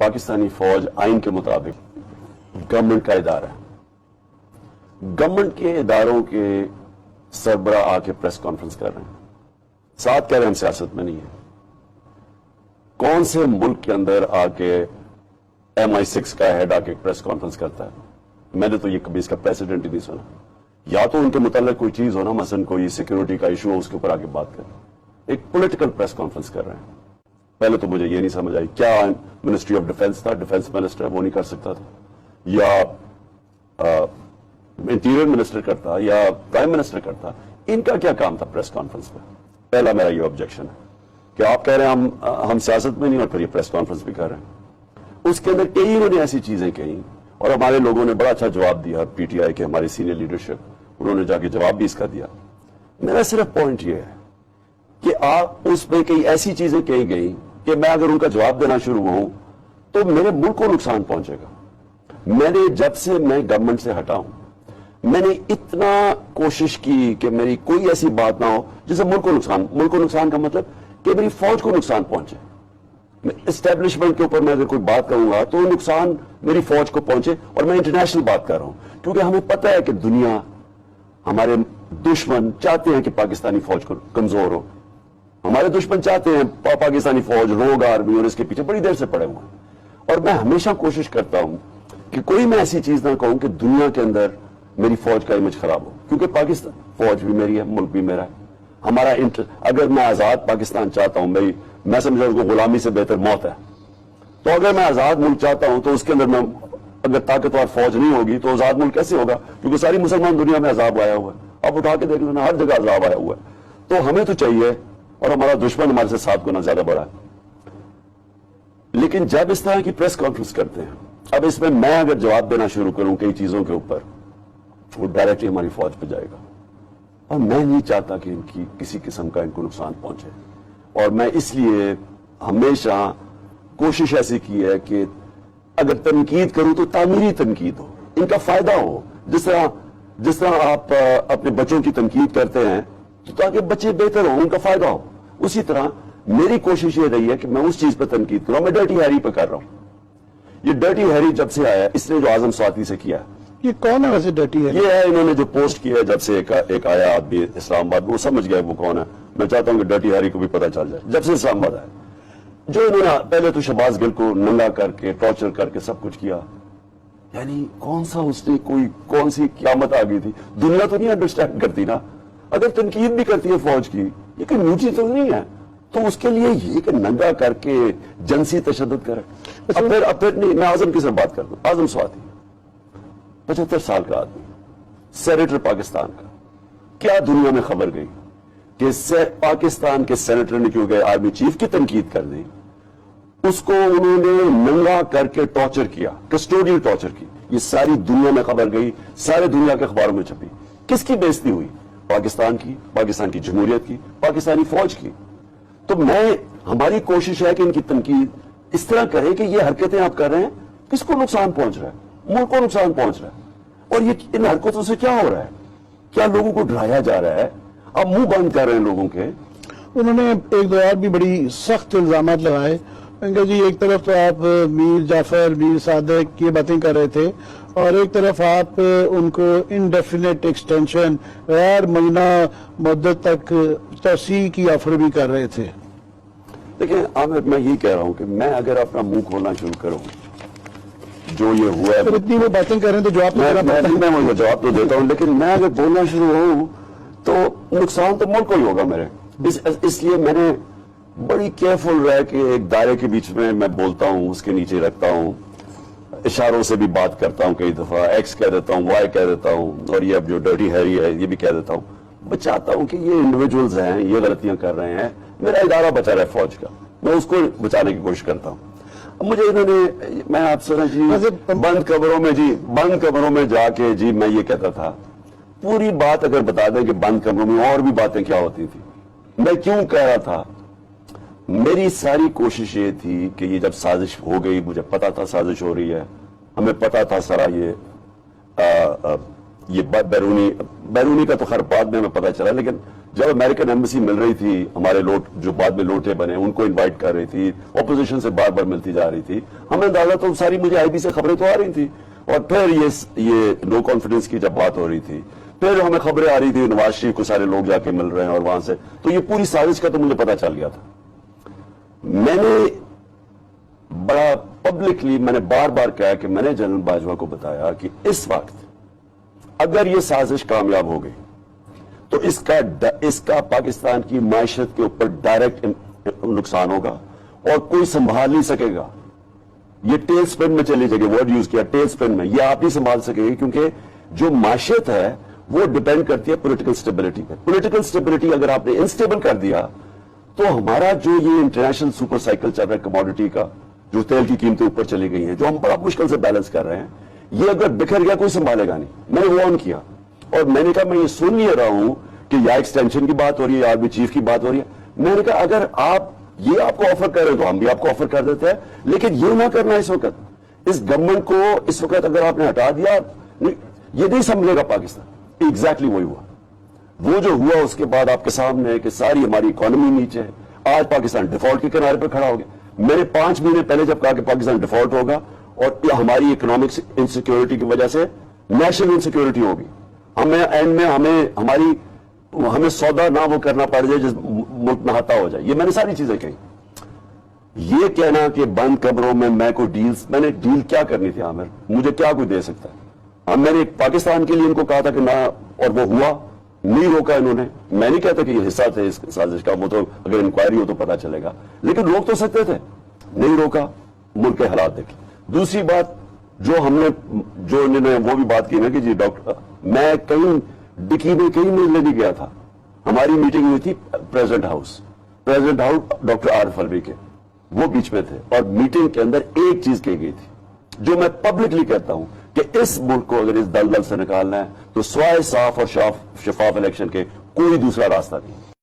पाकिस्तानी फौज आइन के मुताबिक गवर्नमेंट का इदारा है। गवर्नमेंट के इदारों के सरबरा आके प्रेस कॉन्फ्रेंस कर रहे हैं, साथ कह रहे हैं हम सियासत में नहीं है। कौन से मुल्क के अंदर आके MI6 का हेड आके प्रेस कॉन्फ्रेंस करता है? मैंने तो ये कभी इसका प्रेसिडेंट ही नहीं सुना। या तो उनके मुताल्लिक कोई चीज हो ना, मसलन कोई सिक्योरिटी का इशू हो, उसके ऊपर आके बात करें। एक पॉलिटिकल प्रेस कॉन्फ्रेंस कर रहे हैं। पहले तो मुझे ये नहीं समझ आई, क्या मिनिस्ट्री ऑफ डिफेंस था, डिफेंस मिनिस्टर वो नहीं कर सकता था, या इंटीरियर मिनिस्टर करता, या प्राइम मिनिस्टर करता? इनका क्या काम था प्रेस कॉन्फ्रेंस में? पहला मेरा ये ऑब्जेक्शन है कि आप कह रहे हैं हम सियासत में नहीं, और फिर ये प्रेस कॉन्फ्रेंस भी कर रहे हैं। उसके अंदर कई उन्होंने ऐसी चीजें कही और हमारे लोगों ने बड़ा अच्छा जवाब दिया। PTI के हमारी सीनियर लीडरशिप, उन्होंने जाके जवाब भी इसका दिया। मेरा सिर्फ पॉइंट ये है कि आप उसमें कई ऐसी चीजें कही गई कि मैं अगर उनका जवाब देना शुरू हूं तो मेरे मुल्क को नुकसान पहुंचेगा। मैंने जब से मैं गवर्नमेंट से हटा हूं, मैंने इतना कोशिश की कि मेरी कोई ऐसी बात ना हो जिससे मुल्क को नुकसान का मतलब कि मेरी फौज को नुकसान पहुंचे। एस्टेब्लिशमेंट के ऊपर मैं अगर कोई बात करूंगा तो नुकसान मेरी फौज को पहुंचे, और मैं इंटरनेशनल बात कर रहा हूं क्योंकि हमें पता है कि दुनिया, हमारे दुश्मन चाहते हैं कि पाकिस्तानी फौज को कमजोर हो। हमारे दुश्मन चाहते हैं पाकिस्तानी फौज, रोग आर्मी, और इसके पीछे बड़ी देर से पड़े हुए हैं। और मैं हमेशा कोशिश करता हूं कि कोई मैं ऐसी चीज ना कहूं कि दुनिया के अंदर मेरी फौज का इमेज खराब हो, क्योंकि पाकिस्तान फौज भी मेरी है, मुल्क भी मेरा है। हमारा अगर मैं आजाद पाकिस्तान चाहता हूं, मैं समझा उसको गुलामी से बेहतर मौत है, तो अगर मैं आजाद मुल्क चाहता हूं तो उसके अंदर मैं अगर ताकतवर फौज नहीं होगी तो आजाद मुल्क कैसे होगा? क्योंकि सारी मुसलमान दुनिया में अजाब आया हुआ है। आप उठा के देख लेना, हर जगह अजाब आया हुआ है। तो हमें तो चाहिए, और हमारा दुश्मन हमारे से 7 गुना ज्यादा बड़ा है। लेकिन जब इस तरह की प्रेस कॉन्फ्रेंस करते हैं, अब इसमें मैं अगर जवाब देना शुरू करूं कई चीजों के ऊपर, वो डायरेक्टली हमारी फौज पे जाएगा, और मैं नहीं चाहता कि इनकी किसी किस्म का इनको नुकसान पहुंचे। और मैं इसलिए हमेशा कोशिश ऐसी की है कि अगर तनकीद करूं तो तामीरी तनकीद हो, इनका फायदा हो। जिस तरह आप अपने बच्चों की तनकीद करते हैं तो ताकि बच्चे बेहतर हो, उनका फायदा हो, उसी तरह मेरी कोशिश ये रही है कि मैं उस चीज पर तनकीद करूं। मैं डर्टी हैरी पे कर रहा हूं। ये डर्टी हैरी जब से आया, इसने जो आजम स्वाति से किया, ये कौन है वैसे डर्टी हैरी? ये है, इन्होंने जो पोस्ट किया है जब से एक आया आदमी इस्लामाबाद, वो समझ गया वो कौन है। मैं चाहता हूं कि डर्टी हैरी को भी पता चल जाए जब से इस्लामाबाद आया। जो इन्होंने पहले तो शहबाज गिल को नंगा करके, टॉर्चर करके सब कुछ किया, यानी कौन सा उसने कौन सी क़यामत आ गई थी? दुनिया तो नहीं अंडरस्टैंड करती ना। अगर तनकीद भी करती है फौज की, ये कोई न्यूची तो नहीं है, तो उसके लिए ये कि नंगा करके जनसी तशद्दुद करे। अब फिर नहीं, मैं आजम की सिर्फ बात कर दूं। आजम स्वाति 75 साल का आदमी, सेनेटर पाकिस्तान का, क्या दुनिया में खबर गई कि पाकिस्तान के सेनेटर ने क्यों गए आर्मी चीफ की तनकीद कर दी, उसको उन्होंने नंगा करके टॉर्चर किया, कस्टोडियल टॉर्चर की। ये सारी दुनिया में खबर गई, सारे दुनिया के अखबारों में छपी। किसकी बेइज्जती हुई? पाकिस्तान की जमहूरियत की, पाकिस्तानी फौज की। तो हमारी कोशिश है कि इनकी तनकीद इस तरह करें कि ये हरकतें आप कर रहे हैं, किसको नुकसान पहुंच रहा है? मुल्क को नुकसान पहुंच रहा है। और ये इन हरकतों से क्या हो रहा है? क्या लोगों को डराया जा रहा है? अब मुंह बंद कर रहे हैं लोगों के। उन्होंने एक दो और भी बड़ी सख्त इल्जाम लगाए। उनका जी, एक तरफ तो आप मीर जाफर, मीर सादिक की बातें कर रहे थे, और एक तरफ आप उनको इनडेफिनेट एक्सटेंशन, गैर महीना मुद्दत तक तोसी की ऑफर भी कर रहे थे। देखिए आमिर, मैं यही कह रहा हूं कि मैं अगर अपना मुंह खोलना शुरू करूं, जो ये हुआ है, इतनी वो बातें कर रहे हैं तो जवाब मैं जवाब तो देता हूं, लेकिन मैं अगर बोलना शुरू हूं तो नुकसान तो मुल्क को ही होगा मेरे। इसलिए मैंने बड़ी केयरफुल रह के एक दायरे के बीच में मैं बोलता हूं, उसके नीचे रखता हूं, इशारों से भी बात करता हूं, कई दफा एक्स कह देता हूं, वाई कह देता हूं, और ये अब जो डर्टी हैरी है ये भी कह देता हूं। बचाता हूं कि ये इंडिविजुअल्स हैं, ये गलतियां कर रहे हैं, मेरा इदारा बचा रहा है फौज का, मैं उसको बचाने की कोशिश करता हूं। अब मुझे इन्होंने, मैं आपसे ना जी बंद कमरों में जाके जी मैं ये कहता था, पूरी बात अगर बता दें कि बंद कमरों में और भी बातें क्या होती थी, मैं क्यों कह रहा था। मेरी सारी कोशिश ये थी कि ये जब साजिश हो गई, मुझे पता था साजिश हो रही है, हमें पता था सारा ये बैरूनी का तो खैर बाद में हमें पता चला, लेकिन जब अमेरिकन एम्बेसी मिल रही थी, हमारे लोट जो बाद में लोटे बने उनको इनवाइट कर रही थी, ऑपोजिशन से बार बार मिलती जा रही थी, हमें अंदाजा तो सारी मुझे आईबी से खबरें तो आ रही थी। और फिर ये नो कॉन्फिडेंस की जब बात हो रही थी, फिर हमें खबरें आ रही थी नवाज शरीफ को सारे लोग जाके मिल रहे हैं, और वहां से तो ये पूरी साजिश का तो मुझे पता चल गया था। मैंने बड़ा पब्लिकली मैंने बार बार कहा कि मैंने जनरल बाजवा को बताया कि इस वक्त अगर ये साजिश कामयाब हो गई तो इसका पाकिस्तान की मायशत के ऊपर डायरेक्ट नुकसान होगा और कोई संभाल नहीं सकेगा। ये टेल स्पिन में चली जाएगी, वर्ड यूज किया टेल स्पिन में, ये आप नहीं संभाल सकेंगे, क्योंकि जो मायशत है वो डिपेंड करती है पॉलिटिकल स्टेबिलिटी पे। पॉलिटिकल स्टेबिलिटी अगर आपने इनस्टेबल कर दिया तो हमारा जो ये इंटरनेशनल सुपर साइकिल चल रहा है कमोडिटी का, जो तेल की कीमतें ऊपर चली गई हैं, जो हम बड़ा मुश्किल से बैलेंस कर रहे हैं, ये अगर बिखर गया कोई संभालेगा नहीं। मैंने वो ऑन किया और मैंने कहा मैं ये सुन नहीं रहा हूं कि या एक्सटेंशन की बात हो रही है या आर्मी चीफ की बात हो रही है। मैंने कहा अगर आप ये आपको ऑफर कर रहे हो तो हम भी आपको ऑफर कर देते हैं, लेकिन ये ना करना इस वक्त। इस गवर्नमेंट को इस वक्त अगर आपने हटा दिया, ये नहीं समझेगा पाकिस्तान। एग्जैक्टली वही हुआ। वो जो हुआ उसके बाद आपके सामने है कि सारी हमारी इकोनॉमी नीचे है। आज पाकिस्तान डिफॉल्ट के किनारे पर खड़ा हो गया। मैंने 5 महीने पहले जब कहा कि पाकिस्तान डिफॉल्ट होगा और हमारी इकोनॉमिक इनसिक्योरिटी की वजह से नेशनल इनसिक्योरिटी होगी, हमें एंड में हमें सौदा ना वो करना पड़ जाए जिस मुल्क नहाता हो जाए, ये मैंने सारी चीजें कही। ये कहना कि बंद कमरों में मैं कोई डील्स, मैंने डील क्या करनी थी आमिर, मुझे क्या कोई दे सकता है। मैंने पाकिस्तान के लिए इनको कहा था कि ना, और वो हुआ नहीं, रोका इन्होंने। मैं नहीं कहता कि ये हिस्सा थे इस साजिश का, वो तो अगर इंक्वायरी हो तो पता चलेगा, लेकिन रोक तो सकते थे, नहीं रोका। मुल्क के हालात देखे। दूसरी बात जो इन्होंने वो भी बात की ना कि जी डॉक्टर, मैं कहीं डिकी में कहीं मिलने नहीं गया था। हमारी मीटिंग हुई थी president house doctor Arif Alvi के, वो बीच में थे, और मीटिंग के अंदर एक चीज कही गई थी जो मैं पब्लिकली कहता हूं कि इस मुल्क को अगर इस दलदल से निकालना है तो स्वाय साफ और शफाफ इलेक्शन के कोई दूसरा रास्ता नहीं।